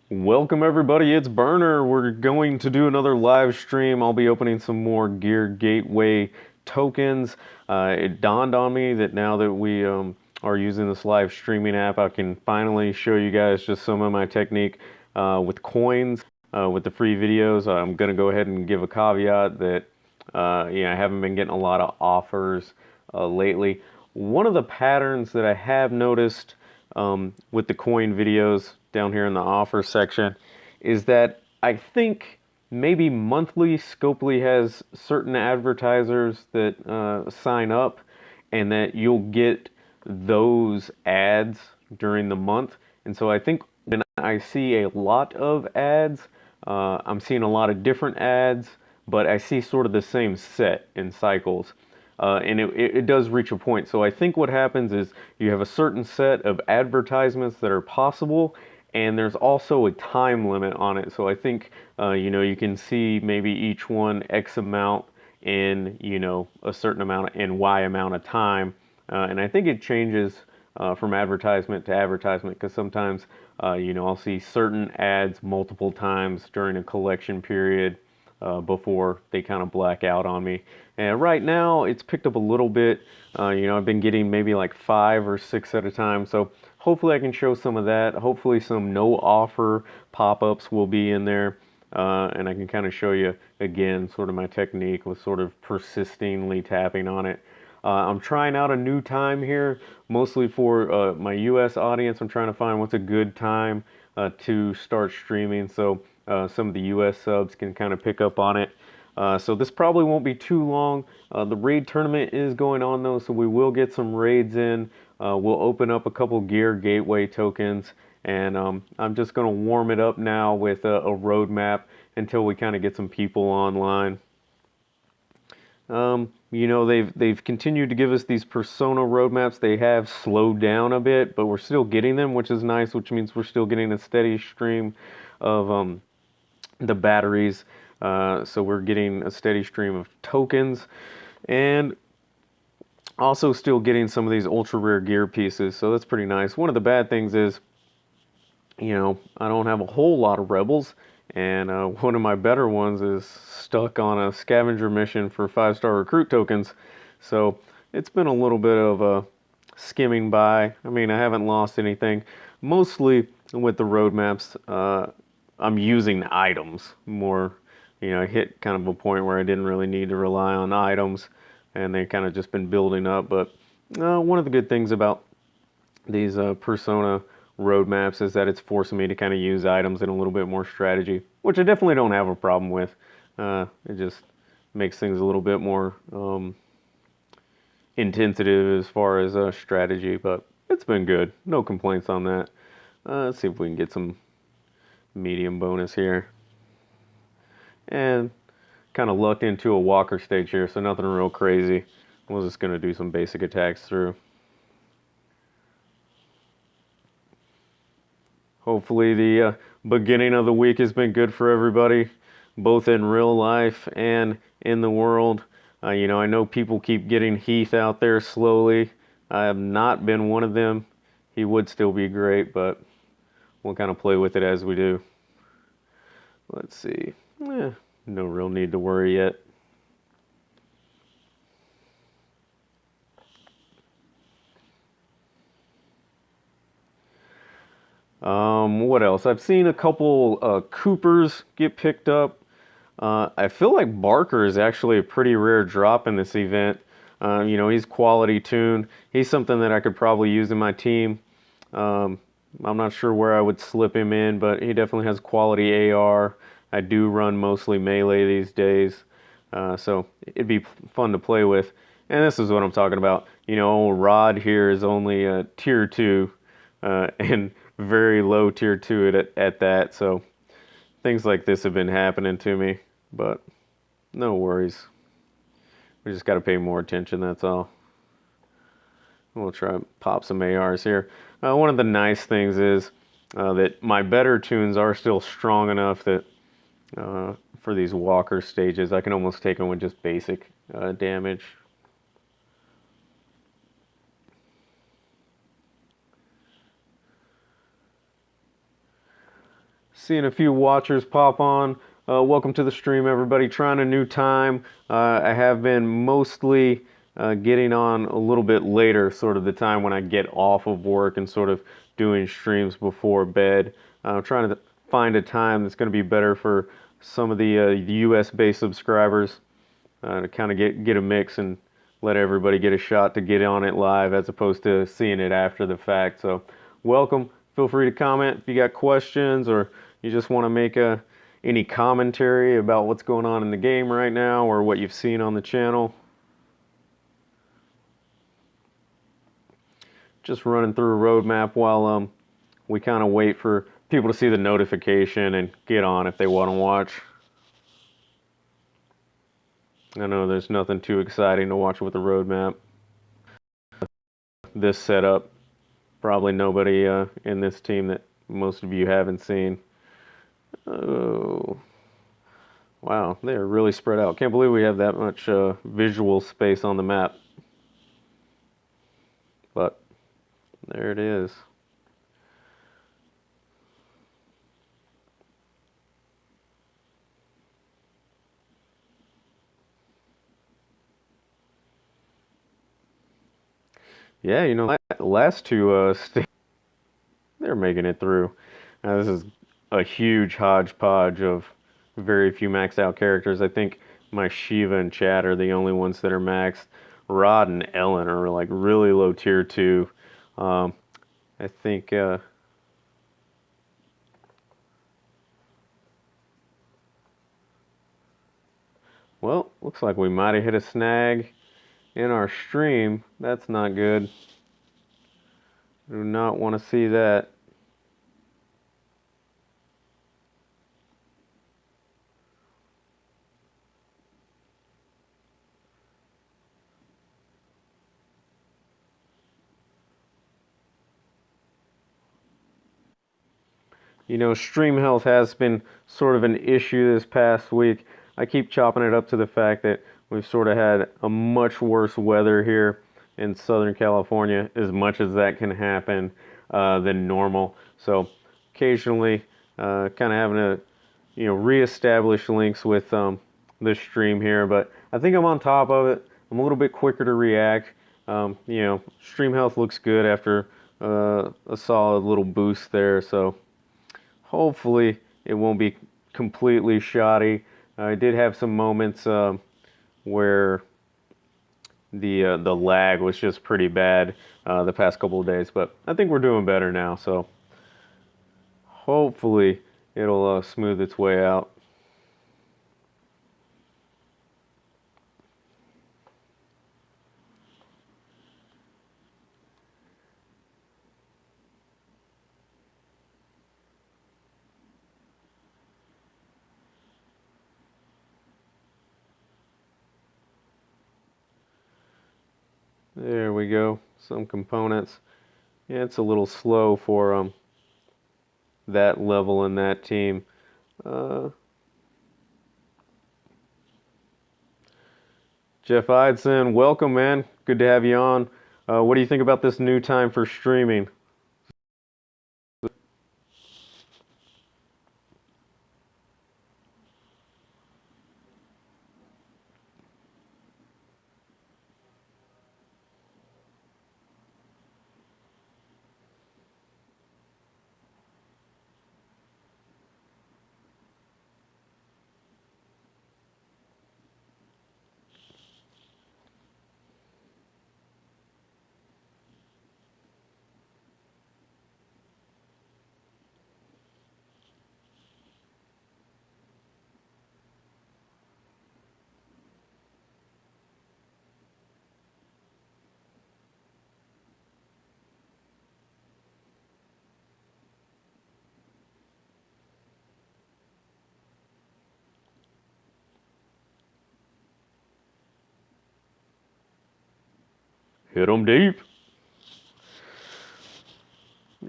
Welcome everybody, it's Burner. We're going to do another live stream. I'll be opening some more Gear Gateway tokens. It dawned on me that now that we are using this live streaming app, I can finally show you guys just some of my technique with coins, with the free videos. I'm going to go ahead and give a caveat that I haven't been getting a lot of offers lately. One of the patterns that I have noticed with the coin videos down here in the offer section is that I think maybe monthly Scopely has certain advertisers that sign up, and that you'll get those ads during the month. And so I think when I see a lot of ads, I'm seeing a lot of different ads, but I see sort of the same set in cycles. And it does reach a point. So I think what happens is you have a certain set of advertisements that are possible, and there's also a time limit on it. So I think you can see maybe each one X amount in a certain amount in Y amount of time, and I think it changes from advertisement to advertisement, because sometimes I'll see certain ads multiple times during a collection period before they kind of black out on me. And right now it's picked up a little bit. I've been getting maybe like 5 or 6 at a time. So hopefully I can show some of that. Hopefully some no offer pop-ups will be in there. And I can kind of show you again sort of my technique with sort of persistently tapping on it. I'm trying out a new time here, mostly for my US audience. I'm trying to find what's a good time to start streaming, so some of the US subs can kind of pick up on it. So this probably won't be too long. The raid tournament is going on though, so we will get some raids in. We'll open up a couple Gear Gateway tokens, and I'm just going to warm it up now with a roadmap until we kind of get some people online. They've continued to give us these persona roadmaps. They have slowed down a bit, but we're still getting them, which is nice, which means we're still getting a steady stream of the batteries. So we're getting a steady stream of tokens, and also still getting some of these ultra rare gear pieces. So that's pretty nice. One of the bad things is, I don't have a whole lot of rebels, and one of my better ones is stuck on a scavenger mission for 5-star recruit tokens. So it's been a little bit of a skimming by. I mean, I haven't lost anything. Mostly with the roadmaps, I'm using items more. I hit kind of a point where I didn't really need to rely on items, and they kind of just been building up. But one of the good things about these persona roadmaps is that it's forcing me to kind of use items in a little bit more strategy, which I definitely don't have a problem with. It just makes things a little bit more intensive as far as strategy, but it's been good. No complaints on that. Let's see if we can get some medium bonus here. And kind of lucked into a walker stage here, so nothing real crazy. We're just going to do some basic attacks through. Hopefully the beginning of the week has been good for everybody, both in real life and in the world. I know people keep getting Heath out there slowly. I have not been one of them. He would still be great, but we'll kind of play with it as we do. Let's see. No real need to worry yet. What else? I've seen a couple Coopers get picked up. I feel like Barker is actually a pretty rare drop in this event. He's quality tune. He's something that I could probably use in my team. I'm not sure where I would slip him in, but he definitely has quality AR. I do run mostly melee these days, so it'd be fun to play with. And this is what I'm talking about. Old Rod here is only a tier 2, and very low tier 2 at that. So things like this have been happening to me, but no worries. We just got to pay more attention, that's all. We'll try to pop some ARs here. One of the nice things is that my better tunes are still strong enough that for these walker stages, I can almost take them with just basic damage. Seeing a few watchers pop on. Welcome to the stream, everybody. Trying a new time. I have been mostly getting on a little bit later, sort of the time when I get off of work and sort of doing streams before bed. I'm trying to find a time that's going to be better for some of the US-based subscribers to kind of get a mix and let everybody get a shot to get on it live as opposed to seeing it after the fact. So welcome. Feel free to comment if you got questions or you just want to make any commentary about what's going on in the game right now or what you've seen on the channel. Just running through a roadmap while we kind of wait for people to see the notification and get on if they want to watch. I know there's nothing too exciting to watch with the roadmap. This setup, probably nobody in this team that most of you haven't seen. Oh, wow, they are really spread out. Can't believe we have that much visual space on the map. But there it is. Yeah, you know, last two they're making it through. Now, this is a huge hodgepodge of very few maxed out characters. I think my Shiva and Chad are the only ones that are maxed. Rod and Ellen are like really low tier 2. I think well, looks like we might have hit a snag in our stream. That's not good. Do not want to see that. You know, stream health has been sort of an issue this past week. I keep chopping it up to the fact that we've sort of had a much worse weather here in Southern California, as much as that can happen than normal. So occasionally, kind of having to, you know, reestablish links with this stream here. But I think I'm on top of it. I'm a little bit quicker to react. You know, stream health looks good after a solid little boost there. So hopefully it won't be completely shoddy. I did have some moments where the lag was just pretty bad the past couple of days, but I think we're doing better now, so hopefully it'll smooth its way out. There we go. Some components. Yeah, it's a little slow for that level in that team. Jeff Idson, welcome, man. Good to have you on. What do you think about this new time for streaming? Hit 'em deep.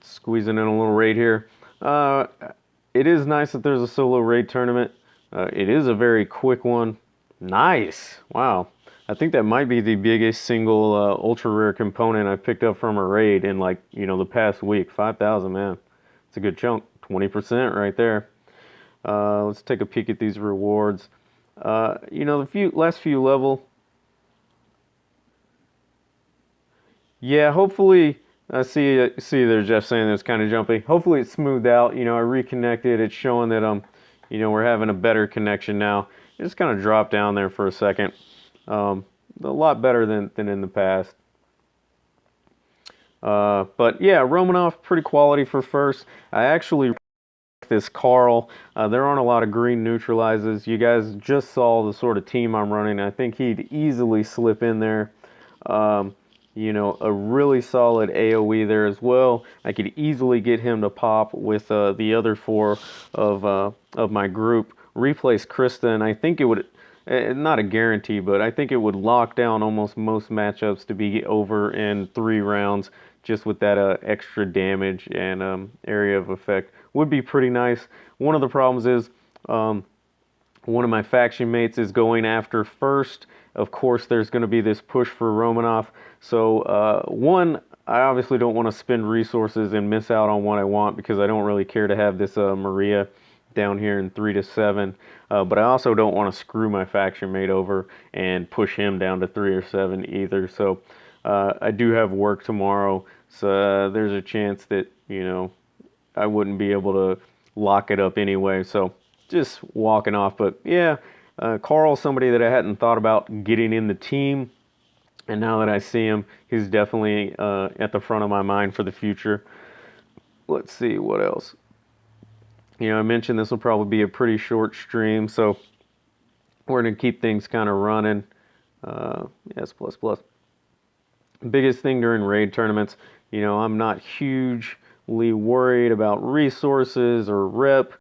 Squeezing in a little raid here. It is nice that there's a solo raid tournament. It is a very quick one. Nice. Wow. I think that might be the biggest single ultra rare component I picked up from a raid in, like, you know, the past week. 5,000, man. It's a good chunk, 20% right there. Let's take a peek at these rewards. You know, the last few level. Yeah, hopefully, see there Jeff saying it's kind of jumpy. Hopefully it's smoothed out. You know, I reconnected. It's showing that you know, we're having a better connection now. It just kind of dropped down there for a second. A lot better than in the past. But yeah, Romanov, pretty quality for first. I actually like this Carl. There aren't a lot of green neutralizes. You guys just saw the sort of team I'm running. I think he'd easily slip in there. You know, a really solid AoE there as well. I could easily get him to pop with the other four of my group. Replace Krista, and I think it would, not a guarantee, but I think it would lock down almost most matchups to be over in 3 rounds just with that extra damage and area of effect. Would be pretty nice. One of the problems is one of my faction mates is going after first. Of course, there's going to be this push for Romanov. So, one, I obviously don't want to spend resources and miss out on what I want because I don't really care to have this Maria down here in 3 to 7. But I also don't want to screw my faction mate over and push him down to 3 or 7 either. So, I do have work tomorrow. So, there's a chance that, you know, I wouldn't be able to lock it up anyway. So, just walking off. But yeah, Carl's somebody that I hadn't thought about getting in the team, and now that I see him, he's definitely at the front of my mind for the future. Let's see what else. You know, I mentioned this will probably be a pretty short stream, so we're going to keep things kind of running. S++. Biggest thing during raid tournaments, you know, I'm not hugely worried about resources or rep.